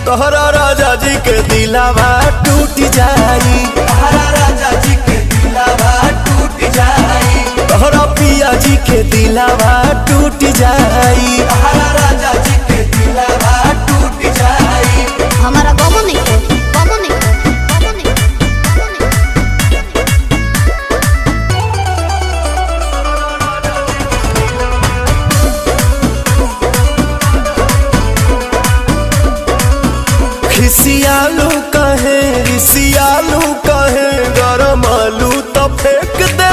तोहरा राजा जी के दिलावा टूट जाई, तोहरा राजा जी के दिलावा टूट जाई, तोहरा पिया जी के दिलावा टूट जाई, तोहरा राजा जी के दिलावा टूट जाई। हमारा गमो नहीं को, गमो नहीं को, गमो नहीं को, गमो नहीं खिसियालू